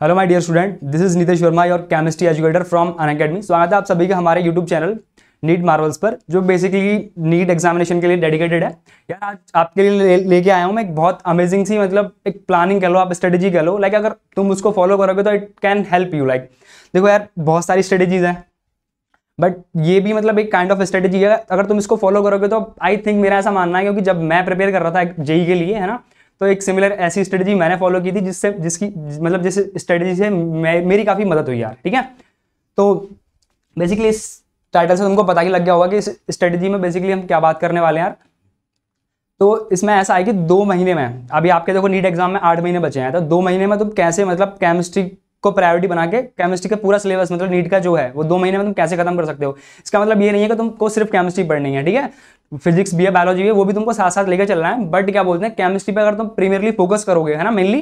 Hello my dear student, this is Nitesh Verma, your chemistry educator from Unacademy. स्वागत है आप सभी का हमारे यूट्यूब चैनल नीट मार्वल्स पर, जो बेसिकली नीट एग्जामिनेशन के लिए डेडिकेटेड है। यार आज आपके लिए लेके आया हूँ मैं एक बहुत अमेजिंग सी, मतलब एक प्लानिंग कह लो, आप स्ट्रेटेजी कह लो। लाइक अगर तुम उसको फॉलो करोगे तो it can help you. Like देखो यार, बहुत सारी स्ट्रेटेजीज हैं, बट ये भी मतलब एक काइंड ऑफ स्ट्रेटेजी है। अगर तुम इसको फॉलो करोगे तो आई थिंक, मेरा ऐसा मानना है, क्योंकि जब मैं प्रिपेयर कर रहा था जेई के लिए, है ना, तो एक सिमिलर ऐसी स्ट्रेटेजी मैंने फॉलो की थी जिसकी मतलब जिस स्ट्रेटेजी से मेरी काफ़ी मदद हुई यार। ठीक है, तो बेसिकली इस टाइटल से तुमको पता ही लग गया होगा कि इस स्ट्रेटेजी में बेसिकली हम क्या बात करने वाले हैं यार। तो इसमें ऐसा है कि 2 महीने में, अभी आपके देखो नीट एग्जाम में 8 महीने बचे हैं, तो 2 महीने में तुम कैसे मतलब केमिस्ट्री को प्रायोरिटी बना के केमिस्ट्री का पूरा सिलेबस, मतलब नीट का जो है वो 2 महीने में तुम कैसे खत्म कर सकते हो। इसका मतलब ये नहीं है कि तुमको सिर्फ केमिस्ट्री पढ़नी है, ठीक है, फिजिक्स भी है, बायोलॉजी भी है, वो भी तुमको साथ साथ लेकर चलना है। बट क्या बोलते हैं, केमिस्ट्री पे अगर तुम प्रीमियरली फोकस करोगे, है ना, मेनली,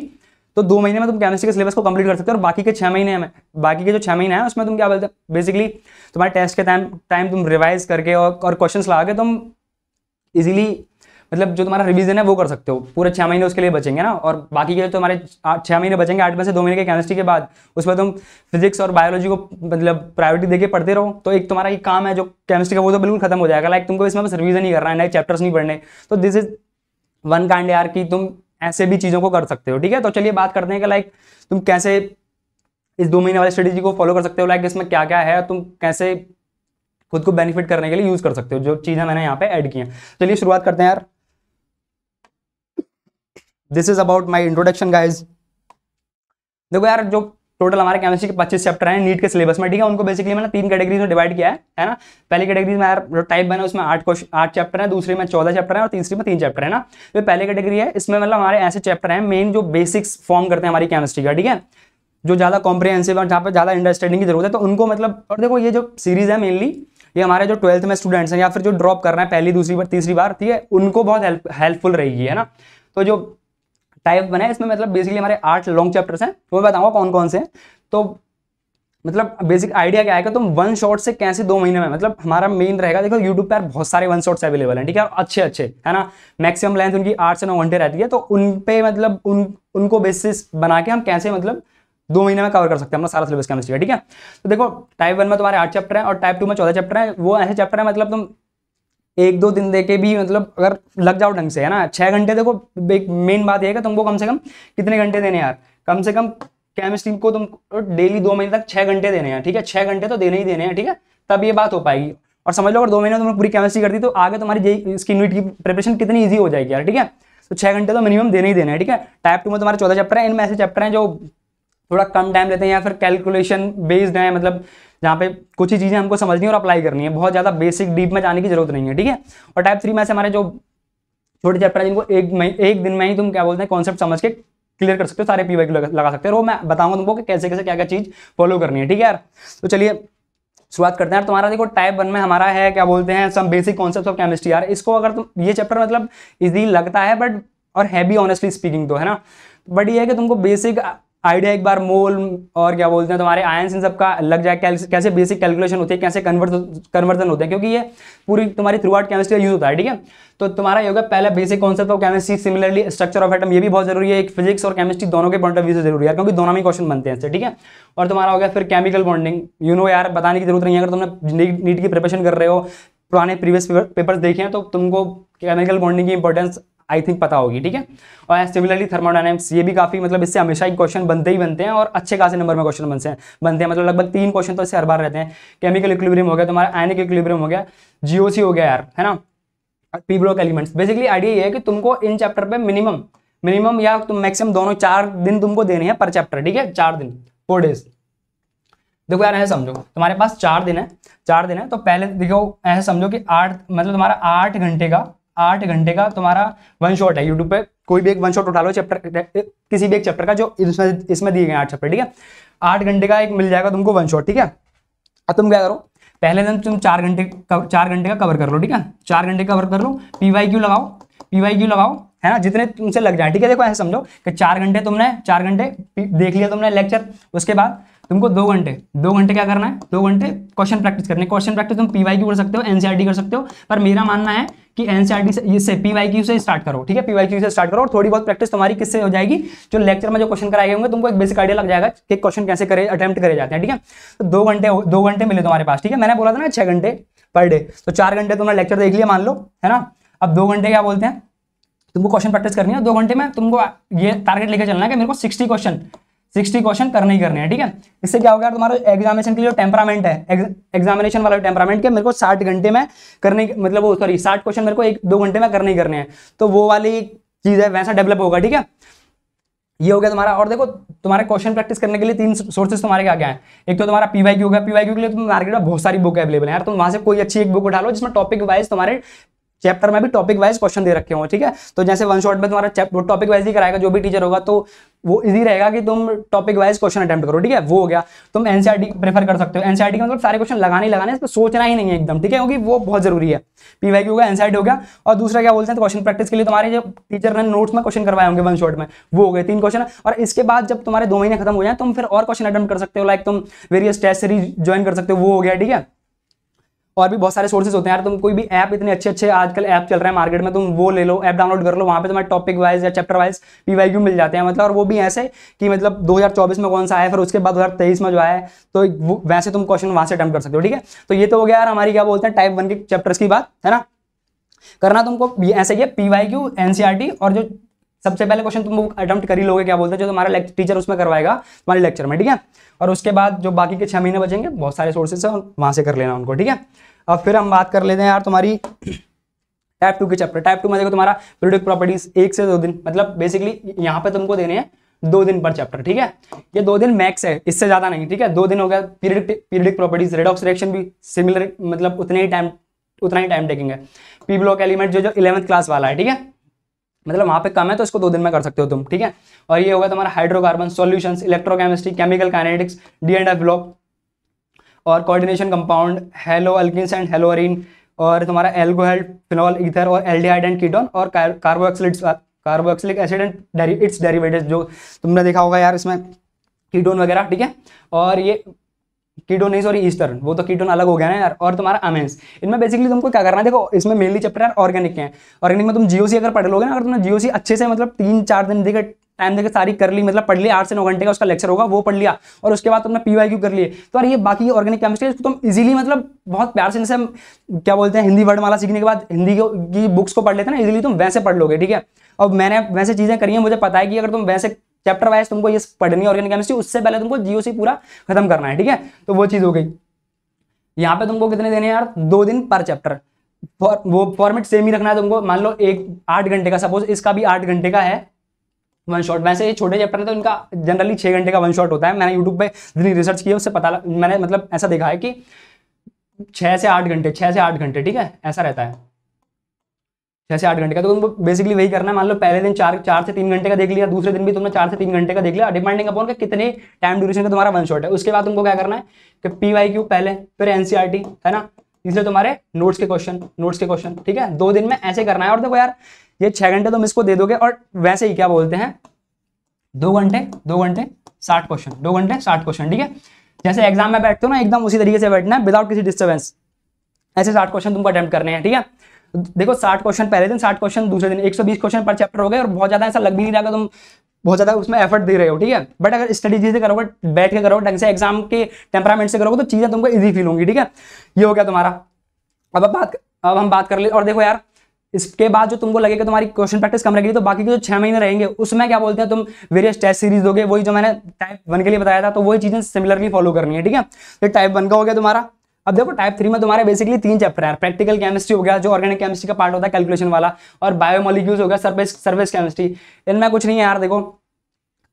तो 2 महीने में तुम केमिस्ट्री के सिलेबस को कंप्लीट कर सकते हो। और बाकी के 6 महीने में, बाकी के जो 6 महीने हैं उसमें तुम क्या बोलते हैं, बेसिकली तुम्हारे टेस्ट के टाइम तुम रिवाइज करके और क्वेश्चंस लगा के तुम इजीली, मतलब जो तुम्हारा रिवीजन है वो कर सकते हो। पूरे 6 महीने उसके लिए बचेंगे ना, और बाकी के जो तुम्हारे 6 महीने बचेंगे, 8 में से 2 महीने के केमिस्ट्री के बाद, उसमें तुम फिजिक्स और बायोलॉजी को मतलब प्रायोरिटी देके पढ़ते रहो। तो एक तुम्हारा ये काम है जो केमिस्ट्री का, वो तो बिल्कुल खत्म हो जाएगा। लाइक तुमको इसमें बस रिवीजन ही करना है, नए चैप्टर्स नहीं पढ़ने। तो दिस इज वन काइंड यार कि तुम ऐसे भी चीज़ों को कर सकते हो। ठीक है, तो चलिए बात करते हैं कि लाइक तुम कैसे इस 2 महीने वाली स्ट्रेटेजी को फॉलो कर सकते हो। लाइक इसमें क्या क्या है, तुम कैसे खुद को बेनिफिट करने के लिए यूज कर सकते हो, जो चीज़ें मैंने यहाँ पे ऐड की हैं। चलिए शुरुआत करते हैं यार। This is about my introduction guys. देखो यार, जो टोटल हमारे केमिस्ट्री के 25 चैप्टर हैं नीट के सिलेबस में, ठीक है, उनको बेसिकली मैंने 3 कैटेगरीज में डिवाइड किया है ना। पहली कैटेगरी में यार जो टाइप बना उसमें 8 चैप्टर है, दूसरी में 14 चैप्टर है और तीसरी में 3 चैप्टर है ना। तो पहली कैटेगरी है, इसमें मतलब हमारे ऐसे चैप्टर हैं मेन जो बेसिक्स फॉर्म करते हैं हमारी केमिस्ट्री का, ठीक है, जो ज़्यादा कॉम्प्रिहेंसिव और जहाँ पर ज़्यादा अंडरस्टैंडिंग की जरूरत है, तो उनको मतलब। और देखो ये जो सीरीज है मेनली, ये हमारे जो 12th में स्टूडेंट्स हैं या फिर जो ड्रॉप कर रहे हैं पहली, दूसरी बार, तीसरी बार, ठीक है, उनको बहुत हेल्पफुल रहेगी, है ना। तो जो टाइप बना है इसमें मतलब बेसिकली हमारे 8 लॉन्ग चैप्टर्स हैं, वो मैं बताऊंगा कौन कौन से हैं। तो मतलब बेसिक आइडिया क्या है कि तुम 1 शॉट से कैसे 2 महीने में, मतलब हमारा मेन रहेगा, देखो यूट्यूब पर बहुत सारे 1 शॉट्स अवेलेबल हैं, ठीक है, अच्छे अच्छे, है ना। मैक्सिमम लेंथ उनकी 8 से 9 घंटे रहती है, तो उन पे मतलब उनको बेसिस बना के हम कैसे मतलब 2 महीने में कवर कर सकते हैं अपना सारा सिलेबस केमिस्ट्री का। ठीक है, तो देखो टाइप 1 में तुम्हारे 8 चैप्टर हैं और टाइप 2 में 14 चैप्टर हैं। वो ऐसे चैप्टर है मतलब तुम 1-2 दिन देके भी मतलब अगर लग जाओ ढंग से, है ना, 6 घंटे। देखो एक मेन बात यह है कि तुमको कम से कम कितने घंटे देने यार, कम से कम केमिस्ट्री को तुम डेली 2 महीने तक 6 घंटे देने हैं, ठीक है, 6 घंटे तो देने ही देने हैं, ठीक है, तब ये बात हो पाएगी। और समझ लो अगर 2 महीने तुमने पूरी केमिस्ट्री कर दी तो आगे तुम्हारी इसकी नीट की प्रिपरेशन कितनी ईजी हो जाएगी यार। ठीक है, तो 6 घंटे तो मिनिमम देने ही देने हैं। ठीक है, टाइप 2 में तुम्हारे 14 चैप्टर हैं, इनमें ऐसे चैप्टर हैं जो थोड़ा कम टाइम लेते हैं या फिर कैलकुलेशन बेस्ड है, मतलब जहाँ पे कुछ ही चीज़ें हमको समझनी है और अप्लाई करनी है, बहुत ज़्यादा बेसिक डीप में जाने की जरूरत नहीं है। ठीक है, और टाइप 3 में से हमारे जो छोटे चैप्टर हैं जिनको एक दिन में ही तुम क्या बोलते हैं कॉन्सेप्ट समझ के क्लियर कर सकते हो, सारे पीवाईक्यू लगा सकते हो। और वो मैं बताऊंगा तुमको कि कैसे कैसे क्या क्या चीज़ फॉलो करनी है। ठीक है यार, तो चलिए शुरुआत करते हैं। तुम्हारा देखो टाइप 1 में हमारा है क्या बोलते हैं, some basic concept of chemistry. यार इसको अगर तुम, ये चैप्टर मतलब इजी लगता है बट और है भी ऑनेस्टली स्पीकिंग, तो है ना, बट ये है कि तुमको बेसिक आइडिया एक बार मोल और क्या बोलते हैं तुम्हारे आयंस इन सब का लग जाए, कैसे बेसिक कैलकुलेशन होती है, कैसे कन्वर्जन होते हैं, क्योंकि ये पूरी तुम्हारी थ्रू आउट केमिस्ट्री का यूज होता है। ठीक है, तो तुम्हारा ये होगा पहले basic concept of chemistry, similarly structure of atom, ये भी बहुत जरूरी है। एक फिजिक्स और केमिस्ट्री दोनों के पॉइंट ऑफ व्यू से जरूरी है, क्योंकि दोनों में क्वेश्चन बनते हैं इससे। ठीक है, और तुम्हारा हो गया फिर केमिकल बॉन्डिंग, यू नो यार, बताने की जरूरत नहीं है, अगर तुमने नीट की प्रिपरेशन कर रहे हो, पुराने प्रीवियस पेपर्स देखे हैं, तो तुमको केमिकल बॉन्डिंग की इंपॉर्टेंस आई थिंक पता होगी। ठीक है, और सिमिलरली थर्मोडायनेमिक्स, ये भी काफी मतलब इससे हमेशा ही क्वेश्चन बनते ही बनते हैं और अच्छे खासे नंबर में क्वेश्चन बनते हैं, मतलब लगभग 3 क्वेश्चन तो इससे हर बार रहते हैं। केमिकल इक्विलिब्रियम हो गया तुम्हारा, आयनिक इक्विलिब्रियम हो गया, जीओसी हो गया यार, है ना, P block elements. Basically idea ये है कि तुमको इन चैप्टर पे मिनिमम या तुम मैक्सिमम दोनों 4 दिन तुमको देने हैं पर चैप्टर। ठीक है, 4 दिन, 4 डेज। देखो यार ऐसे समझो, तुम्हारे पास 4 दिन है, तो पहले देखो ऐसे समझो कि 8 मतलब तुम्हारा 8 घंटे का तुम्हारा 1 शॉट है। यूट्यूब पे कोई भी एक 1 शॉट उठा लो चैप्टर, किसी भी एक चैप्टर का, जो इसमें दिए गए 8 चैप्टर। ठीक है, 8 घंटे का एक मिल जाएगा तुमको 1 शॉट। ठीक है, अब तुम क्या करो, पहले दिन तुम 4 घंटे का कवर कर लो। ठीक है, 4 घंटे कवर कर लो, पीवाईक्यू लगाओ, है ना, जितने तुमसे लग जाए। ठीक है, देखो ऐसे समझो कि 4 घंटे देख लिया तुमने लेक्चर, उसके बाद तुमको 2 घंटे क्या करना है, 2 घंटे क्वेश्चन प्रैक्टिस करनी है। क्वेश्चन प्रैक्टिस तुम पीवाईक्यू कर सकते हो, एनसीईआरटी कर सकते हो, पर मेरा मानना है कि एनसीईआरटी से इससे पीवाईक्यू से स्टार्ट करो, ठीक है, पीवाईक्यू से स्टार्ट करो और थोड़ी बहुत प्रैक्टिस तुम्हारी किससे हो जाएगी, जो लेक्चर में जो क्वेश्चन कराए होंगे तुमको एक बेसिक आइडिया लग जाएगा कि क्वेश्चन कैसे करे अटेम्प्ट करे जाते हैं, ठीक है। तो 2 घंटे मिले तुम्हारे पास, ठीक है, मैंने बोला था ना 6 घंटे पर डे, तो 4 घंटे तुमने लेक्चर देख लिया मान लो, है ना। अब 2 घंटे क्या बोलते हैं, तुमको क्वेश्चन प्रैक्टिस करनी है। 2 घंटे में तुमको ये टारगेट लेके चलना है कि मेरे को 60 क्वेश्चन करने ही करने हैं, ठीक है। इससे क्या होगा, तुम्हारा एग्जामिनेशन के लिए टेम्परामेंट है, एग्जामिनेशन वाला टेम्परामेंट के मेरे को 60 घंटे में करने, मतलब वो सॉरी 60 क्वेश्चन मेरे को 1-2 घंटे में करने ही करने हैं, तो वो वाली चीज है, वैसा डेवलप होगा, ठीक है। ये हो गया तुम्हारा। और देखो तुम्हारे क्वेश्चन प्रैक्टिस करने के लिए 3 सोर्सेस तुम्हारे क्या क्या है। एक तो तुम्हारा पीवाईक्यू होगा, पीवाईक्यू के लिए तुम मार्केट में बहुत सारी बुक अवेलेबल है यार, तुम वहां से कोई अच्छी एक बुक उठा लो जिसमें टॉपिक वाइज तुम्हारे चैप्टर में भी टॉपिक वाइज क्वेश्चन दे रखे हो, ठीक है। तो जैसे वन शॉट में तुम्हारा टॉपिक वाइज ही कराएगा जो भी टीचर होगा, तो वो इजी रहेगा कि तुम टॉपिक वाइज क्वेश्चन अटेम्प्ट करो, ठीक है। वो हो गया। तुम एनसीईआरटी प्रेफर कर सकते हो, एनसीईआरटी का मतलब सारे क्वेश्चन लगाने इस पर सोचना ही नहीं है एकदम, ठीक है, क्योंकि वो बहुत जरूरी है। पीवाईक्यू होगा, एनसीईआरटी हो गया, और दूसरा क्या बोलते हैं, तो क्वेश्चन प्रैक्टिस के लिए तुम्हारे जो टीचर ने नोट्स में क्वेश्चन करवाए होंगे वन शॉट में, वो हो गए 3 क्वेश्चन। और इसके बाद जब तुम्हारे 2 महीने खत्म हो जाए तुम फिर और क्वेश्चन अटेम्प्ट कर सकते हो, लाइक तुम वेरियस टेस्ट सीरीज ज्वाइन कर सकते हो, वो हो गया, ठीक है। और भी बहुत सारे सोर्सेज होते हैं यार, तुम कोई भी ऐप, इतने अच्छे आजकल ऐप चल रहे हैं मार्केट में, तुम वो ले लो, ऐप डाउनलोड कर लो, वहां पे तुम्हारे टॉपिक वाइज या चैप्टर वाइज पीवाईक्यू मिल जाते हैं, मतलब। और वो भी ऐसे कि मतलब 2024 में कौन सा आया, फिर उसके बाद 2023 में जो आया है, तो वैसे तुम क्वेश्चन वहां से अटेम्प्ट कर सकते हो, ठीक है। तो ये तो हो गया यार हमारी क्या बोलते हैं टाइप 1 के चैप्टर्स की बात, है ना। करना तुमको ऐसे ही है, पीवाईक्यू, एनसीईआरटी, और जो सबसे पहले क्वेश्चन तुम अटेम्प्ट कर ही लोगे, क्या बोलते हैं, जो तुम्हारा टीचर उसमें करवाएगा तुम्हारे लेक्चर में, ठीक है। और उसके बाद जो बाकी के 6 महीने बचेंगे, बहुत सारे सोर्सेज है, वहां से कर लेना उनको, ठीक है। अब फिर हम बात कर लेते हैं यार तुम्हारी टाइप 2 के चैप्टर। टाइप 2 में देखो तुम्हारा पीरियोडिक प्रॉपर्टीज 1 से 2 दिन, मतलब बेसिकली यहाँ पे तुमको देने हैं 2 दिन पर चैप्टर, ठीक है। ये 2 दिन मैक्स है, इससे ज्यादा नहीं, ठीक है। 2 दिन हो गया। पीरियोडिक प्रॉपर्टीज, रेडॉक्स रिएक्शन भी सिमिलर, मतलब उतना ही टाइम टेकिंग है। पी ब्लॉक एलिमेंट जो 11th क्लास वाला है, ठीक है, मतलब वहां पे कम है तो इसको 2 दिन में कर सकते हो तुम, ठीक है। और ये होगा तुम्हारा hydrocarbon solutions, electrochemistry, chemical kinetics, d and f block, और coordination compound, haloalkanes and haloarenes, और तुम्हारा एल्कोहल, फिनॉल, ईथर, और एल्डिहाइड एंड कीटोन, और carboxylic acid and its derivatives, जो तुमने देखा होगा यार इसमें कीटोन वगैरह, ठीक है। और ये कीटोन नहीं, सॉरी ईस्टर, वो तो कीटोन अलग हो गया ना यार। और तुम्हारा अमेंस, इनमें बेसिकली तुमको क्या करना है, देखो इसमें मेनली चैप्टर यार ऑर्गेनिक के हैं। ऑर्गेनिक में तुम जीओसी अगर पढ़ लोगे ना, अगर तुमने जीओसी अच्छे से मतलब 3-4 दिन देकर टाइम देकर सारी कर ली, मतलब पढ़ लिया, 8 से 9 घंटे का उसका लेक्चर होगा, वो पढ़ लिया, और उसके बाद तुमने पीवाईक्यू कर लिए, तो यार ये बाकी ऑर्गेनिक केमिस्ट्री इसको तुम इजीली, मतलब बहुत प्यार से, जैसे हम क्या बोलते हैं हिंदी वर्डमाला सीखने के बाद हिंदी की बुक्स को पढ़ लेते हैं ना, इजीली तुम वैसे पढ़ लोगे, ठीक है। और मैंने वैसे चीजें करी हैं, मुझे पता है कि अगर तुम वैसे चैप्टर वाइज तुमको ये पढ़नी है ऑर्गेनिक केमिस्ट्री, उससे पहले तुमको जीओसी पूरा खत्म करना है, ठीक है। तो वो चीज हो गई। यहाँ पे तुमको कितने देने हैं यार, 2 दिन पर चैप्टर। वो फॉर्मेट सेम ही रखना है तुमको। मान लो 8 घंटे का, सपोज इसका भी 8 घंटे का है वन शॉट। वैसे ये छोटे चैप्टर है तो इनका जनरली 6 घंटे का वन शॉट होता है। मैंने यूट्यूब पे जितनी रिसर्च की है उससे पता, मैंने मतलब ऐसा देखा है कि 6 से 8 घंटे, ठीक है, ऐसा रहता है 6 से 8 घंटे का। तो तुमको बेसिकली वही करना है। मान लो पहले दिन 4 से 3 घंटे का देख लिया, दूसरे दिन भी तुमने 4 से 3 घंटे का देख लिया, डिपेंडिंग अपॉन के कितने टाइम ड्यूरेशन का तुम्हारा वन शॉट है। उसके बाद तुमको क्या करना है कि पीवाईक्यू पहले, फिर एनसीईआरटी, है ना, इसलिए तुम्हारे नोट्स के क्वेश्चन, ठीक है। 2 दिन में ऐसे करना है। और देखो यार ये 6 घंटे तुम इसको दे दोगे, और वैसे ही क्या बोलते हैं 2 घंटे 60 क्वेश्चन, 2 घंटे 60 क्वेश्चन, ठीक है। जैसे एग्जाम में बैठते हो ना, एकदम उसी तरीके से बैठना है, विदाउट किसी डिस्टर्बेंस। ऐसे 60 क्वेश्चन तुमको अटेम्प्ट करने हैं, ठीक है। देखो 60 क्वेश्चन पहले दिन, 60 क्वेश्चन दूसरे दिन, 120 क्वेश्चन पर चैप्टर हो गए। और बहुत ज्यादा ऐसा लग भी नहीं रहा तुम बहुत ज्यादा उसमें एफर्ट दे रहे हो, ठीक है। बट अगर स्टडी से करोगे, बैठ के करोगे, ढंग से एग्जाम के टेम्परामेंट से करोगे, तो चीजें तुमको इजी फील होंगी, ठीक है। ये हो गया तुम्हारा। अब हम बात कर ले। और देखो यार इसके बाद जो तुमको लगेगा तुम्हारी क्वेश्चन प्रैक्टिस कम रहेगी, तो बाकी के जो 6 महीने रहेंगे उसमें क्या बोलते हैं तुम वेरियस टेस्ट सीरीज दोगे, वही जो मैंने टाइप 1 के लिए बताया था, तो वही चीजें सिमिलरली फॉलो करनी है, ठीक है। तो टाइप 1 का हो गया तुम्हारा। अब देखो टाइप 3 में तुम्हारे बेसिकली 3 चैप्टर है। प्रैक्टिकल केमिस्ट्री हो गया, जो ऑर्गेनिक केमिस्ट्री का पार्ट होता है कैलकुलेशन वाला, और बायोमोलिक्यूल्स हो गया, सर्फेस केमिस्ट्री। इनमें कुछ नहीं है यार, देखो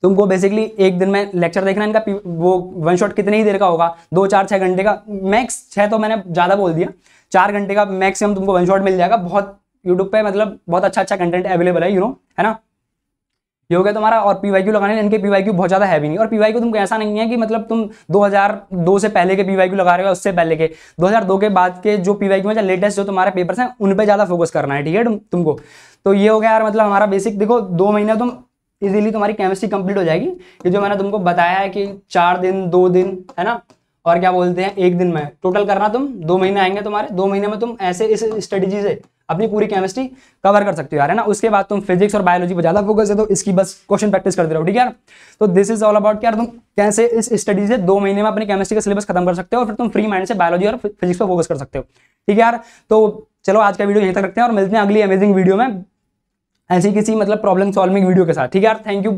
तुमको बेसिकली एक दिन में लेक्चर देखना इनका, वो वन शॉट कितने ही देर का होगा, 2, 4, 6 घंटे का मैक्स। 6 तो मैंने ज्यादा बोल दिया, 4 घंटे का मैक्सिमम तुमको वन शॉट मिल जाएगा। बहुत यूट्यूब पे मतलब बहुत अच्छा कंटेंट अवेलेबल है, है ना। ये हो गया तुम्हारा। और पीवाईक्यू लगाने, इनके पीवाईक्यू बहुत ज्यादा हैवी नहीं। और पीवाईक्यू तुमको ऐसा नहीं है कि मतलब तुम 2002 से पहले के पीवाईक्यू लगा रहे हो, उससे पहले के 2002 के बाद के जो पीवाईक्यू में लेटेस्ट जो तुम्हारे पेपर्स हैं उन पे ज्यादा फोकस करना है, ठीक है तुमको। तो ये हो गया यार, मतलब हमारा बेसिक। देखो 2 महीने तुम इजीली तुम्हारी केमिस्ट्री कंप्लीट हो जाएगी। ये जो मैंने तुमको बताया है कि 4 दिन 2 दिन, है ना, और क्या बोलते हैं 1 दिन में टोटल करना, तुम 2 महीने आएंगे तुम्हारे। 2 महीने में तुम ऐसे इस स्ट्रेटेजी से अपनी पूरी केमिस्ट्री कवर कर सकते हो यार, है ना। उसके बाद तुम फिजिक्स और बायोलॉजी पर ज्यादा फोकस है तो इसकी बस क्वेश्चन प्रैक्टिस करते रहो, ठीक है यार। तो दिस इज ऑल अबाउट यार तुम कैसे इस स्टडी से 2 महीने में अपनी केमिस्ट्री का सिलेबस खत्म कर सकते हो और फिर तुम फ्री माइंड से बायोलॉजी और फिजिक्स पर फोकस कर सकते हो, ठीक है यार। तो चलो आज का वीडियो यहीं तक रखते हैं और मिलते हैं अगली अमेजिंग वीडियो में ऐसी किसी मतलब प्रॉब्लम सॉल्विंग वीडियो के साथ, ठीक है यार। Thank you.